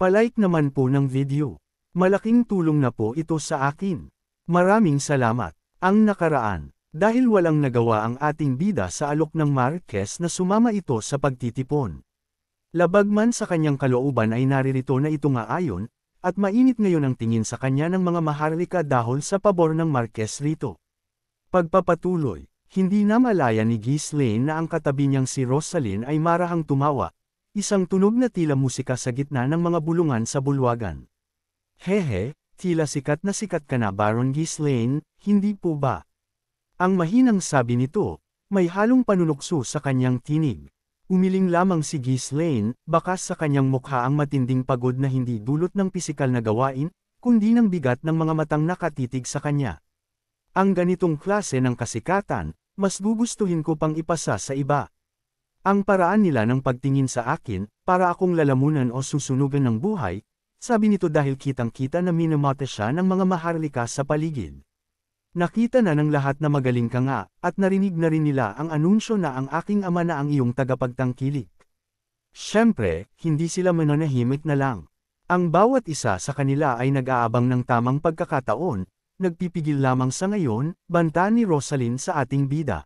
Palike naman po ng video. Malaking tulong na po ito sa akin. Maraming salamat. Ang nakaraan, dahil walang nagawa ang ating bida sa alok ng Marquez na sumama ito sa pagtitipon. Labag man sa kanyang kalooban ay naririto na ito nga ayon, at mainit ngayon ang tingin sa kanya ng mga maharlika dahil sa pabor ng Marquez rito. Pagpapatuloy, hindi na malaya ni Ghislaine na ang katabi niyang si Rosalyn ay marahang tumawa, isang tunog na tila musika sa gitna ng mga bulungan sa bulwagan. Hehe, tila sikat ka na Baron Ghislaine, hindi po ba? Ang mahinang sabi nito, may halong panunukso sa kanyang tinig. Umiling lamang si Ghislaine, bakas sa kanyang mukha ang matinding pagod na hindi dulot ng pisikal na gawain, kundi ng bigat ng mga matang nakatitig sa kanya. Ang ganitong klase ng kasikatan, mas gugustuhin ko pang ipasa sa iba. Ang paraan nila ng pagtingin sa akin, para akong lalamunan o susunugan ng buhay, sabi nito dahil kitang-kita na minamate siya ng mga maharlika sa paligid. Nakita na ng lahat na magaling ka nga, at narinig na rin nila ang anunsyo na ang aking ama na ang iyong tagapagtangkilik. Siyempre, hindi sila mananahimik na lang. Ang bawat isa sa kanila ay nag-aabang ng tamang pagkakataon, nagpipigil lamang sa ngayon, banta ni Rosalyn sa ating bida.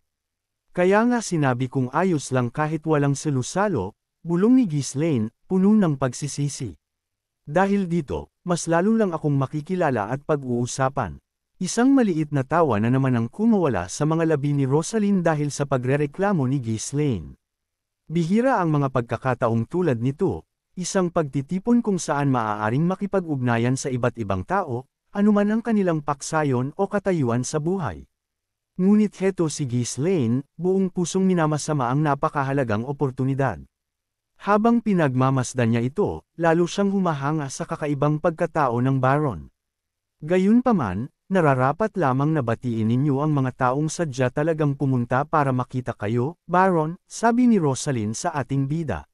Kaya nga sinabi kong ayos lang kahit walang selusalo, bulong ni Ghislaine, puno ng pagsisisi. Dahil dito, mas lalo lang akong makikilala at pag-uusapan. Isang maliit na tawa na naman ang kumawala sa mga labi ni Rosalyn dahil sa pagrereklamo ni Ghislaine. Bihira ang mga pagkakataong tulad nito, isang pagtitipon kung saan maaaring makipag-ugnayan sa iba't ibang tao, anuman ang kanilang paksayon o katayuan sa buhay. Ngunit heto si Ghislaine, buong pusong minamasama ang napakahalagang oportunidad. Habang pinagmamasdan niya ito, lalo siyang humahanga sa kakaibang pagkatao ng Baron. Gayunpaman, nararapat lamang na batiin ninyo ang mga taong sadya talagang pumunta para makita kayo, Baron, sabi ni Rosalyn sa ating bida.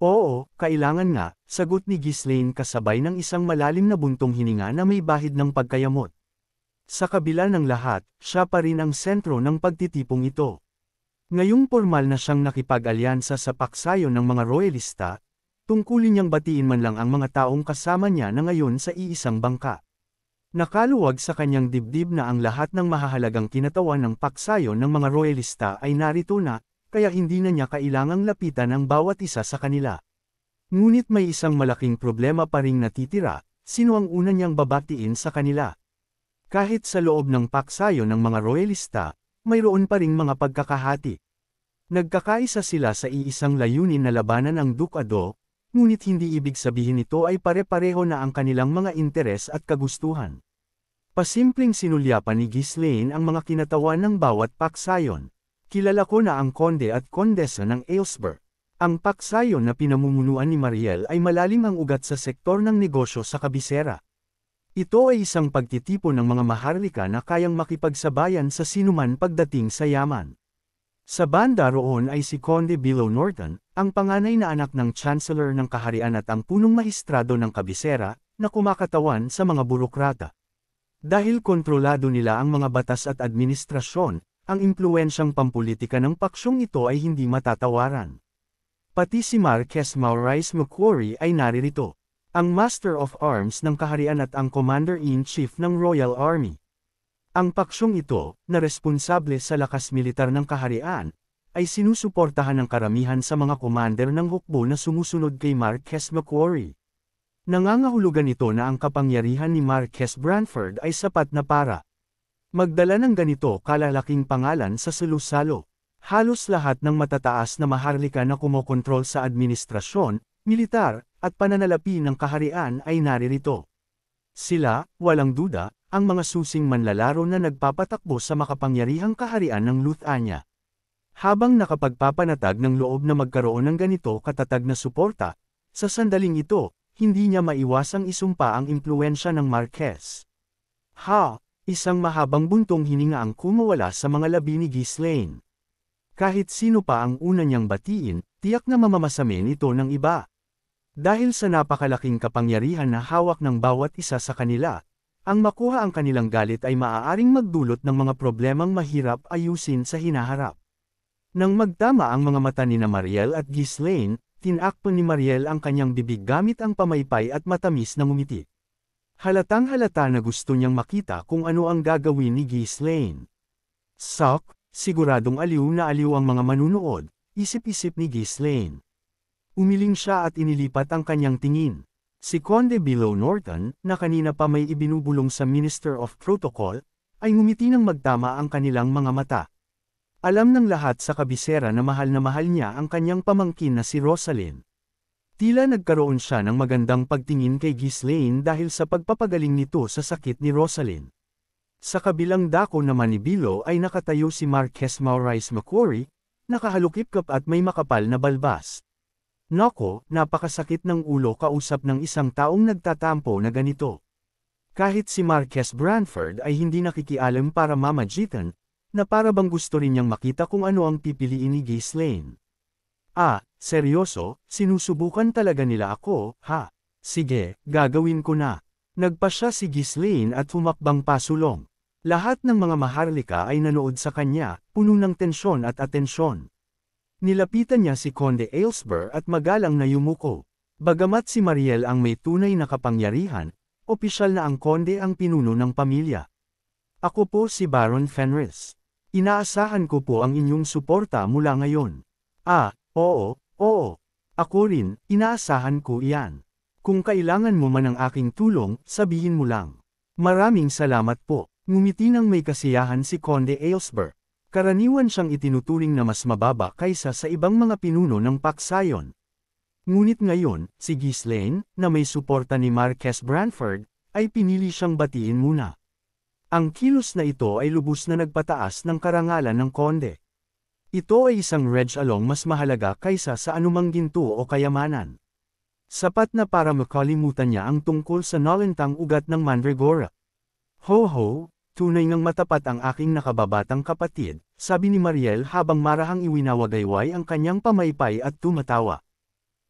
Oo, kailangan nga, sagot ni Ghislaine kasabay ng isang malalim na buntong hininga na may bahid ng pagkayamot. Sa kabila ng lahat, siya pa rin ang sentro ng pagtitipong ito. Ngayong formal na siyang nakipag-alyansa sa paksayon ng mga royalista, tungkulin niyang batiin man lang ang mga taong kasama niya na ngayon sa iisang bangka. Nakaluwag sa kanyang dibdib na ang lahat ng mahahalagang kinatawan ng paksayon ng mga royalista ay narito na, kaya hindi na niya kailangang lapitan ang bawat isa sa kanila. Ngunit may isang malaking problema pa ring natitira, sino ang una niyang babatiin sa kanila? Kahit sa loob ng paksayon ng mga royalista, mayroon pa ring mga pagkakahati. Nagkakaisa sila sa iisang layunin na labanan ang Ducado, ngunit hindi ibig sabihin nito ay pare-pareho na ang kanilang mga interes at kagustuhan. Pasimpleng sinulyapan ni Ghislaine ang mga kinatawan ng bawat paksayon. Kilala ko na ang konde at kondesa ng Aylesbury. Ang paksayon na pinamumunuan ni Mariel ay malalim ang ugat sa sektor ng negosyo sa kabisera. Ito ay isang pagtitipon ng mga maharlika na kayang makipagsabayan sa sinuman pagdating sa yaman. Sa banda roon ay si Conde Below Norton, ang panganay na anak ng Chancellor ng Kaharian at ang punong mahistrado ng kabisera, na kumakatawan sa mga burokrata. Dahil kontrolado nila ang mga batas at administrasyon, ang impluwensyang pampulitika ng paksyong ito ay hindi matatawaran. Pati si Marquess Maurice Macquarie ay naririto. Ang Master of Arms ng Kaharian at ang Commander-in-Chief ng Royal Army. Ang paksyong ito, na responsable sa lakas militar ng kaharian, ay sinusuportahan ng karamihan sa mga commander ng hukbo na sumusunod kay Marquess Macquarie. Nangangahulugan ito na ang kapangyarihan ni Marquess Branford ay sapat na para magdala ng ganito kalalaking pangalan sa salusalo. Halos lahat ng matataas na maharlika na kumokontrol sa administrasyon, militar, at pananalapi ng kaharian ay naririto. Sila, walang duda, ang mga susing manlalaro na nagpapatakbo sa makapangyarihang kaharian ng Luthania. Habang nakapagpapanatag ng loob na magkaroon ng ganito katatag na suporta, sa sandaling ito, hindi niya maiwasang isumpa ang impluwensya ng Marquess. Isang mahabang buntong hininga ang kumawala sa mga labi ni Ghislaine. Kahit sino pa ang una niyang batiin, tiyak na mamamasamin ito ng iba. Dahil sa napakalaking kapangyarihan na hawak ng bawat isa sa kanila, ang makuha ang kanilang galit ay maaaring magdulot ng mga problemang mahirap ayusin sa hinaharap. Nang magtama ang mga mata ni Mariel at Ghislaine, tinakpan ni Mariel ang kanyang bibig gamit ang pamaypay at matamis na ngumiti. Halatang-halata na gusto niyang makita kung ano ang gagawin ni Ghislaine. Sok, siguradong aliw na aliw ang mga manunood, isip-isip ni Ghislaine. Umiling siya at inilipat ang kanyang tingin. Si Conde Below Norton, na kanina pa may ibinubulong sa Minister of Protocol, ay ngumiti ng magtama ang kanilang mga mata. Alam ng lahat sa kabisera na mahal niya ang kanyang pamangkin na si Rosalind. Tila nagkaroon siya ng magandang pagtingin kay Ghislaine dahil sa pagpapagaling nito sa sakit ni Rosalind. Sa kabilang dako naman ni Below ay nakatayo si Marquess Maurice Macquarie, nakahalukip-kap at may makapal na balbas. Nako, napakasakit ng ulo kausap ng isang taong nagtatampo na ganito. Kahit si Marquess Branford ay hindi nakikialam para mamagitan, na para bang gusto rin niyang makita kung ano ang pipiliin ni Ghislaine. Seryoso, sinusubukan talaga nila ako, ha? Sige, gagawin ko na. Nagpa siya si Ghislaine at humakbang pasulong. Lahat ng mga maharlika ay nanood sa kanya, puno ng tensyon at atensyon. Nilapitan niya si Conde Aylesbury at magalang na yumuko. Bagamat si Mariel ang may tunay na kapangyarihan, opisyal na ang Conde ang pinuno ng pamilya. Ako po si Baron Fenris. Inaasahan ko po ang inyong suporta mula ngayon. Oo. Ako rin, inaasahan ko iyan. Kung kailangan mo man ng aking tulong, sabihin mo lang. Maraming salamat po. Ngumiti ng may kasiyahan si Conde Aylesbury. Karaniwan siyang itinuturing na mas mababa kaysa sa ibang mga pinuno ng paksayon. Ngunit ngayon, si Ghislaine, na may suporta ni Marquess Branford, ay pinili siyang batiin muna. Ang kilos na ito ay lubos na nagpataas ng karangalan ng Conde. Ito ay isang regalong mas mahalaga kaysa sa anumang ginto o kayamanan. Sapat na para makalimutan niya ang tungkol sa nalintang ugat ng Mandragora. Ho, tunay ngang matapat ang aking nakababatang kapatid, sabi ni Mariel habang marahang iwinawagayway ang kanyang pamaypay at tumatawa.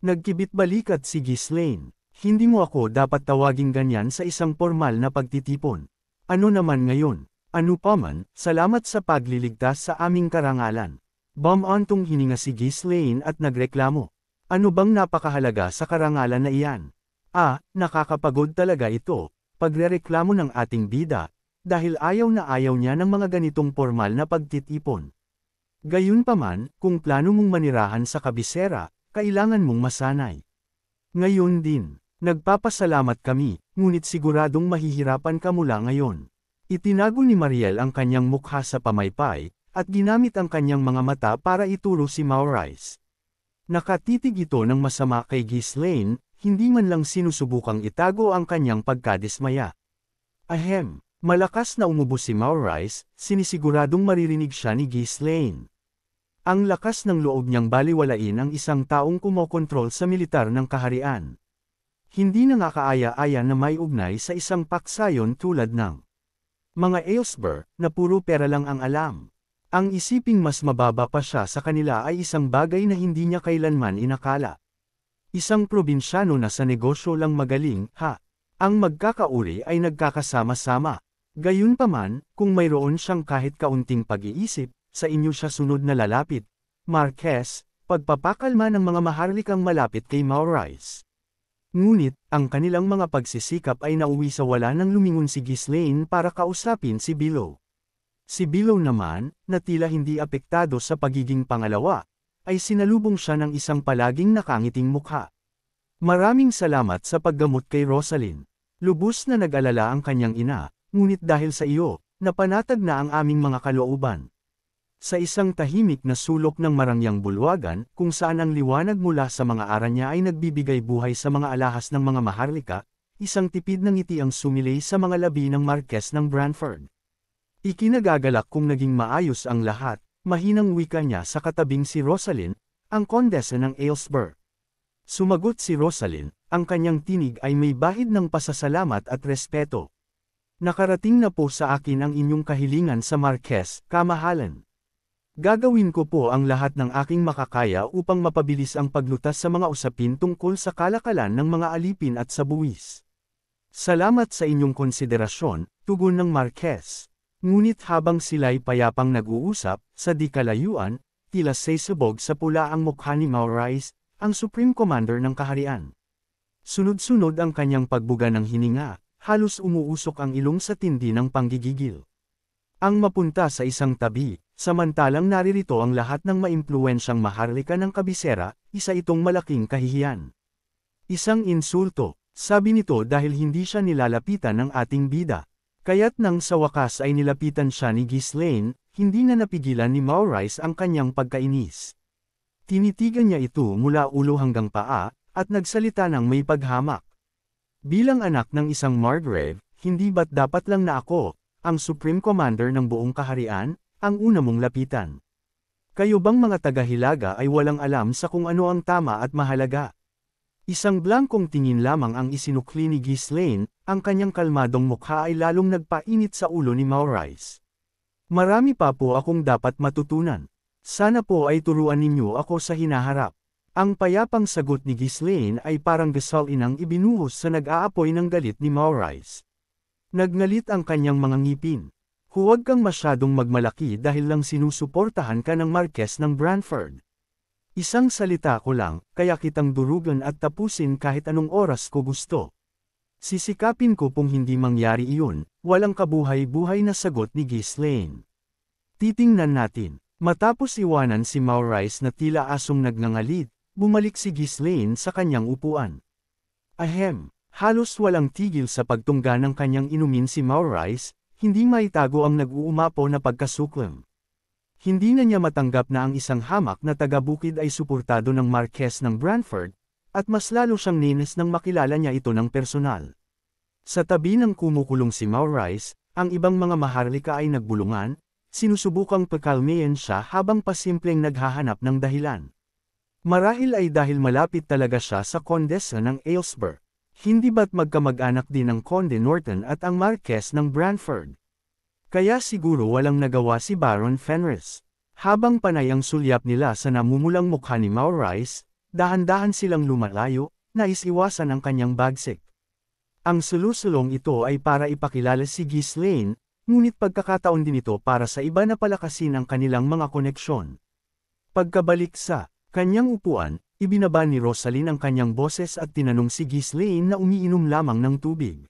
Nagkibit balikat si Ghislaine. Hindi mo ako dapat tawaging ganyan sa isang formal na pagtitipon. Ano naman ngayon? Ano pa man, salamat sa pagliligtas sa aming karangalan. Bumantong hininga si Ghislaine at nagreklamo. Ano bang napakahalaga sa karangalan na iyan? Nakakapagod talaga ito, pagrereklamo ng ating bida, dahil ayaw niya ng mga ganitong formal na pagtitipon. Gayunpaman, kung plano mong manirahan sa kabisera, kailangan mong masanay. Ngayon din, nagpapasalamat kami, ngunit siguradong mahihirapan ka mula ngayon. Itinago ni Mariel ang kanyang mukha sa pamaypay, at ginamit ang kanyang mga mata para ituro si Maurice. Nakatitig ito ng masama kay Ghislaine, hindi man lang sinusubukang itago ang kanyang pagkadismaya. Malakas na umubo si Maurice, sinisiguradong maririnig siya ni Ghislaine. Ang lakas ng loob niyang baliwalain ang isang taong kumokontrol sa militar ng kaharian. Hindi na nakakaaya-aya na may ugnay sa isang paksayon tulad ng mga Aylesbury, na puro pera lang ang alam. Ang isiping mas mababa pa siya sa kanila ay isang bagay na hindi niya kailanman inakala. Isang probinsyano na sa negosyo lang magaling, Ang magkakauri ay nagkakasama-sama. Gayunpaman, kung mayroon siyang kahit kaunting pag-iisip, sa inyo siya sunod na lalapit. Marquess, pagpapakalma ng mga maharlikang malapit kay Maurice. Ngunit, ang kanilang mga pagsisikap ay nauwi sa wala nang lumingon si Ghislaine para kausapin si Below. Si Below naman, na tila hindi apektado sa pagiging pangalawa, ay sinalubong siya ng isang palaging nakangiting mukha. Maraming salamat sa paggamot kay Rosalind. Lubos na nag-alala ang kanyang ina, ngunit dahil sa iyo, napanatag na ang aming mga kalooban. Sa isang tahimik na sulok ng marangyang bulwagan, kung saan ang liwanag mula sa mga ara niya ay nagbibigay buhay sa mga alahas ng mga maharlika, isang tipid ng ngiti ang sumilay sa mga labi ng Marquess ng Branford. Ikinagagalak kung naging maayos ang lahat, mahinang wika niya sa katabing si Rosalind, ang kondesa ng Aylesbury. Sumagot si Rosalind, ang kanyang tinig ay may bahid ng pasasalamat at respeto. Nakarating na po sa akin ang inyong kahilingan sa Marquess, kamahalan. Gagawin ko po ang lahat ng aking makakaya upang mapabilis ang paglutas sa mga usapin tungkol sa kalakalan ng mga alipin at sa buwis. Salamat sa inyong konsiderasyon, tugon ng Marquess. Ngunit habang sila'y payapang nag-uusap, sa di kalayuan, tila sesabog sa pula ang mukha ni Maurice, ang Supreme Commander ng kaharian. Sunod-sunod ang kanyang pagbuga ng hininga, halos umuusok ang ilong sa tindi ng panggigigil. Ang mapunta sa isang tabi, samantalang naririto ang lahat ng maimpluwensyang maharlika ng kabisera, isa itong malaking kahihiyan. Isang insulto, sabi nito dahil hindi siya nilalapitan ng ating bida. Kaya't nang sa wakas ay nilapitan siya ni Ghislaine, hindi na napigilan ni Maurice ang kanyang pagkainis. Tinitigan niya ito mula ulo hanggang paa, at nagsalita ng may paghamak. Bilang anak ng isang Margrave, hindi ba't dapat lang na ako, ang Supreme Commander ng buong kaharian, ang una mong lapitan? Kayo bang mga taga-Hilaga ay walang alam sa kung ano ang tama at mahalaga? Isang blankong tingin lamang ang isinukli ni Ghislaine, ang kanyang kalmadong mukha ay lalong nagpainit sa ulo ni Maurice. Marami pa po akong dapat matutunan. Sana po ay turuan ninyo ako sa hinaharap. Ang payapang sagot ni Ghislaine ay parang gasolinang ibinuhos sa nag-aapoy ng galit ni Maurice. Nagngalit ang kanyang mga ngipin. Huwag kang masyadong magmalaki dahil lang sinusuportahan ka ng Marquess ng Branford. Isang salita ko lang, kaya kitang durugan at tapusin kahit anong oras ko gusto. Sisikapin ko pong hindi mangyari iyon, walang kabuhay-buhay na sagot ni Ghislaine. Titingnan natin. Matapos iwanan si Maurice na tila asong nagngangalit, bumalik si Ghislaine sa kanyang upuan. Ahem, halos walang tigil sa pagtungga ng kanyang inumin si Maurice, hindi maitago ang nag-uumapaw na pagkasuklam. Hindi na niya matanggap na ang isang hamak na taga-bukid ay suportado ng Marquess ng Branford, at mas lalo siyang ninis nang makilala niya ito ng personal. Sa tabi ng kumukulong si Maurice, ang ibang mga maharlika ay nagbulungan, sinusubukang pakalmayan siya habang pasimpleng naghahanap ng dahilan. Marahil ay dahil malapit talaga siya sa Kondesa ng Aylesbury. Hindi ba't magkamag-anak din ang Conde Norton at ang Marquess ng Branford? Kaya siguro walang nagawa si Baron Fenris. Habang panay ang sulyap nila sa namumulang mukha ni Maurice, dahan-dahan silang lumalayo, nais iwasan ang kanyang bagsik. Ang sulusulong ito ay para ipakilala si Ghislaine, ngunit pagkakataon din ito para sa iba na palakasin ang kanilang mga koneksyon. Pagkabalik sa kanyang upuan, ibinaba ni Rosaline ang kanyang boses at tinanong si Ghislaine na umiinom lamang ng tubig.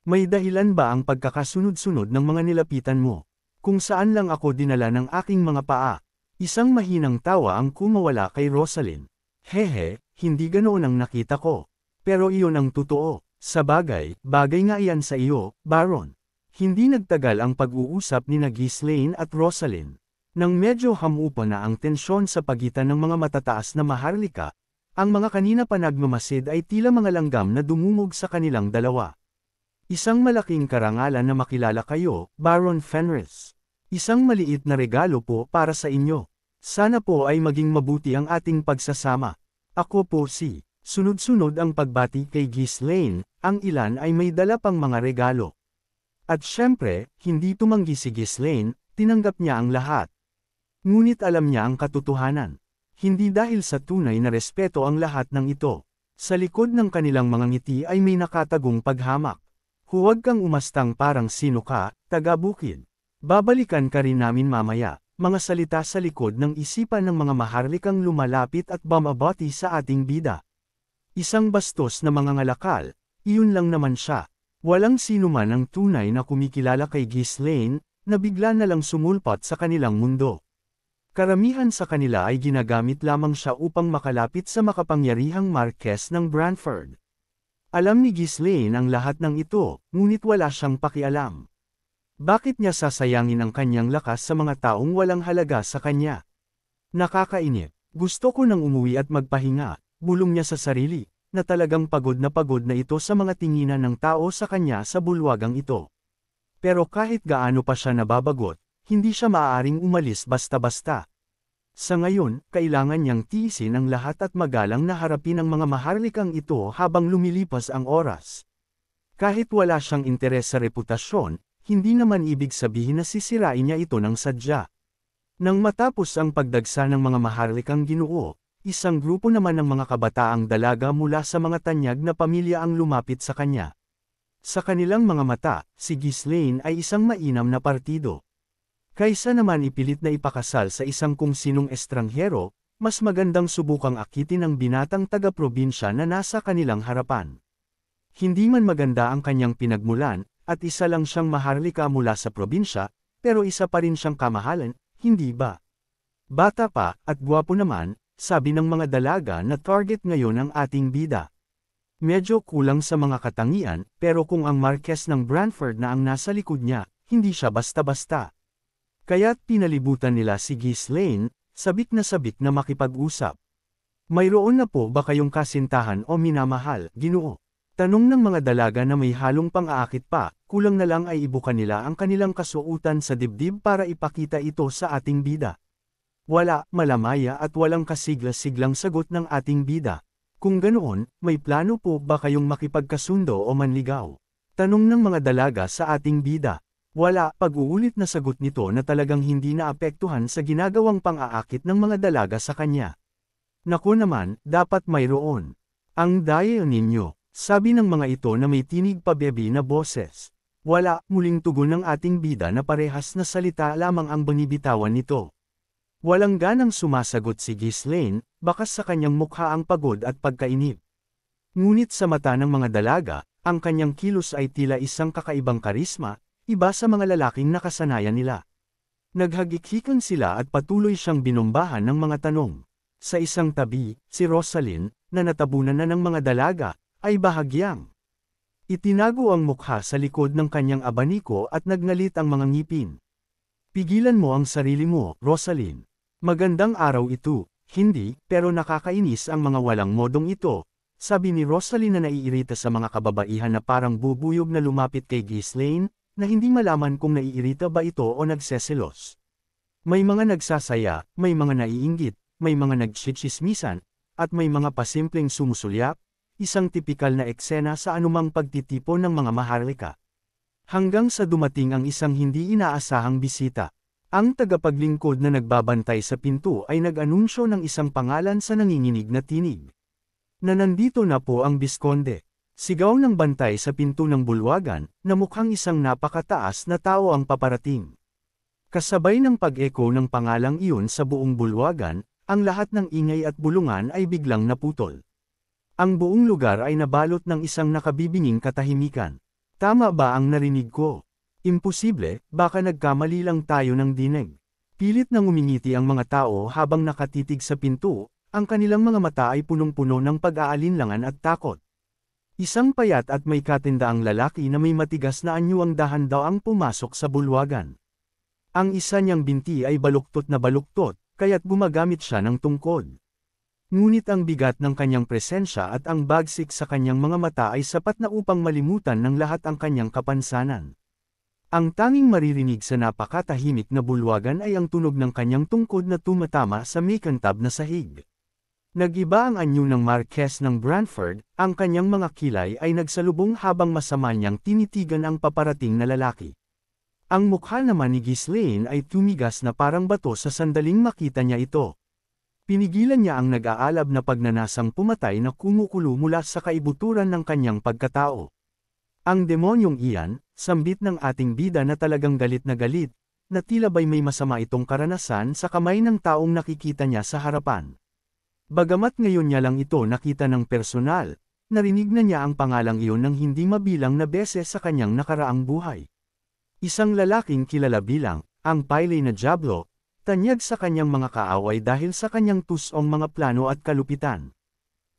May dahilan ba ang pagkakasunod-sunod ng mga nilapitan mo? Kung saan lang ako dinala ng aking mga paa? Isang mahinang tawa ang kumawala kay Rosaline. Hehe, hindi ganoon ang nakita ko. Pero iyon ang totoo. Sa bagay nga iyan sa iyo, Baron. Hindi nagtagal ang pag-uusap ni Ghislaine at Rosaline. Nang medyo hamupa na ang tensyon sa pagitan ng mga matataas na maharlika, ang mga kanina pa nagmamasid ay tila mga langgam na dumumog sa kanilang dalawa. Isang malaking karangalan na makilala kayo, Baron Fenris. Isang maliit na regalo po para sa inyo. Sana po ay maging mabuti ang ating pagsasama. Ako po si. Sunod-sunod ang pagbati kay Ghislaine, ang ilan ay may dala pang mga regalo. At syempre, hindi tumanggi si Ghislaine, tinanggap niya ang lahat. Ngunit alam niya ang katotohanan. Hindi dahil sa tunay na respeto ang lahat ng ito. Sa likod ng kanilang mga ngiti ay may nakatagong paghamak. Huwag kang umastang parang sino ka, taga-bukid. Babalikan ka rin namin mamaya, mga salita sa likod ng isipan ng mga maharlikang lumalapit at bumabati sa ating bida. Isang bastos na mga ngalakal, iyon lang naman siya. Walang sino man ang tunay na kumikilala kay Ghislaine, na bigla na lang sumulpot sa kanilang mundo. Karamihan sa kanila ay ginagamit lamang siya upang makalapit sa makapangyarihang Marquess ng Branford. Alam ni Ghislaine ang lahat ng ito, ngunit wala siyang pakialam. Bakit niya sasayangin ang kanyang lakas sa mga taong walang halaga sa kanya? Nakakainip. Gusto ko nang umuwi at magpahinga, bulong niya sa sarili, na talagang pagod na ito sa mga tinginan ng tao sa kanya sa bulwagang ito. Pero kahit gaano pa siya nababagot, hindi siya maaaring umalis basta-basta. Sa ngayon, kailangan niyang tiisin ang lahat at magalang na harapin ang mga maharlikang ito habang lumilipas ang oras. Kahit wala siyang interes sa reputasyon, hindi naman ibig sabihin na sisirain niya ito ng sadya. Nang matapos ang pagdagsa ng mga maharlikang Ginoo, isang grupo naman ng mga kabataang dalaga mula sa mga tanyag na pamilya ang lumapit sa kanya. Sa kanilang mga mata, si Ghislaine ay isang mainam na partido. Kaysa naman ipilit na ipakasal sa isang kung sinong estranghero, mas magandang subukang akitin ang binatang taga-probinsya na nasa kanilang harapan. Hindi man maganda ang kanyang pinagmulan, at isa lang siyang maharlika mula sa probinsya, pero isa pa rin siyang kamahalan, hindi ba? Bata pa, at gwapo naman, sabi ng mga dalaga na target ngayon ang ating bida. Medyo kulang sa mga katangian, pero kung ang Marquess ng Branford na ang nasa likod niya, hindi siya basta-basta. Kaya't pinalibutan nila si Ghislaine, sabik na makipag-usap. Mayroon na po ba kayong kasintahan o minamahal, Ginoo? Tanong ng mga dalaga na may halong pang-aakit pa, kulang na lang ay ibuka nila ang kanilang kasuotan sa dibdib para ipakita ito sa ating bida. Wala, malamaya at walang kasigla-siglang sagot ng ating bida. Kung ganoon, may plano po ba kayong makipagkasundo o manligaw? Tanong ng mga dalaga sa ating bida. Wala, pag-uulit na sagot nito na talagang hindi naapektuhan sa ginagawang pang-aakit ng mga dalaga sa kanya. Naku naman, dapat mayroon. Ang daya ninyo, sabi ng mga ito na may tinig pabebi na boses. Wala, muling tugon ng ating bida na parehas na salita lamang ang binibitawan nito. Walang ganang sumasagot si Ghislaine, bakas sa kanyang mukha ang pagod at pagkainip. Ngunit sa mata ng mga dalaga, ang kanyang kilos ay tila isang kakaibang karisma, iba sa mga lalaking nakasanayan nila. Naghagikikan sila at patuloy siyang binombahan ng mga tanong. Sa isang tabi, si Rosalind, na natabunan na ng mga dalaga, ay bahagyang itinago ang mukha sa likod ng kanyang abaniko at nagngalit ang mga ngipin. Pigilan mo ang sarili mo, Rosalind. Magandang araw ito, hindi, pero nakakainis ang mga walang modong ito, sabi ni Rosalind na naiirita sa mga kababaihan na parang bubuyog na lumapit kay Ghislaine, na hindi malaman kung naiirita ba ito o nagseselos. May mga nagsasaya, may mga naiinggit, may mga nagchichismisan, at may mga pasimpleng sumusulyap, isang tipikal na eksena sa anumang pagtitipon ng mga maharlika. Hanggang sa dumating ang isang hindi inaasahang bisita. Ang tagapaglingkod na nagbabantay sa pinto ay nag-anunsyo ng isang pangalan sa nanginginig na tinig. Na nandito na po ang Biskonde. Sigaw ng bantay sa pinto ng bulwagan, na mukhang isang napakataas na tao ang paparating. Kasabay ng pag-eko ng pangalang iyon sa buong bulwagan, ang lahat ng ingay at bulungan ay biglang naputol. Ang buong lugar ay nabalot ng isang nakabibinging katahimikan. Tama ba ang narinig ko? Imposible, baka nagkamali lang tayo ng dinig. Pilit nang umingiti ang mga tao habang nakatitig sa pinto, ang kanilang mga mata ay punong-puno ng pag-aalinlangan at takot. Isang payat at may katindaang lalaki na may matigas na anyo ang dahan daw ang pumasok sa bulwagan. Ang isa niyang binti ay baluktot na baluktot, kaya't gumagamit siya ng tungkod. Ngunit ang bigat ng kanyang presensya at ang bagsik sa kanyang mga mata ay sapat na upang malimutan ng lahat ang kanyang kapansanan. Ang tanging maririnig sa napakatahimik na bulwagan ay ang tunog ng kanyang tungkod na tumatama sa may kantab na sahig. Nag-iba ang anyo ng Marquess ng Branford, ang kanyang mga kilay ay nagsalubong habang masama niyang tinitigan ang paparating na lalaki. Ang mukha naman ni Ghislaine ay tumigas na parang bato sa sandaling makita niya ito. Pinigilan niya ang nag-aalab na pagnanasang pumatay na kumukulo mula sa kaibuturan ng kanyang pagkatao. Ang demonyong iyan, sambit ng ating bida na talagang galit na tila ba'y may masama itong karanasan sa kamay ng taong nakikita niya sa harapan. Bagamat ngayon niya lang ito nakita ng personal, narinig na niya ang pangalang iyon ng hindi mabilang na beses sa kanyang nakaraang buhay. Isang lalaking kilala bilang, ang Pile na Diablo, tanyag sa kanyang mga kaaway dahil sa kanyang tusong mga plano at kalupitan.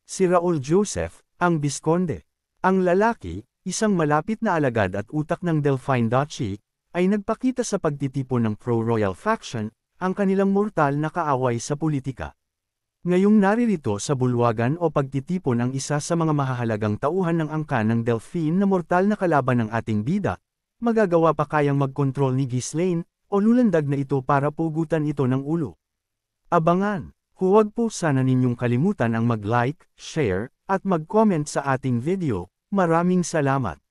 Si Raul Joseph, ang Biskonde. Ang lalaki, isang malapit na alagad at utak ng Delphine Duchy, ay nagpakita sa pagtitipon ng pro-royal faction, ang kanilang mortal na kaaway sa politika. Ngayong naririto sa bulwagan o pagtitipon ang isa sa mga mahahalagang tauhan ng angkan ng Delphine na mortal na kalaban ng ating bida, magagawa pa kayang magkontrol ni Ghislaine, o lulandag na ito para pugutan ito ng ulo. Abangan! Huwag po sana ninyong kalimutan ang mag-like, share, at mag-comment sa ating video. Maraming salamat!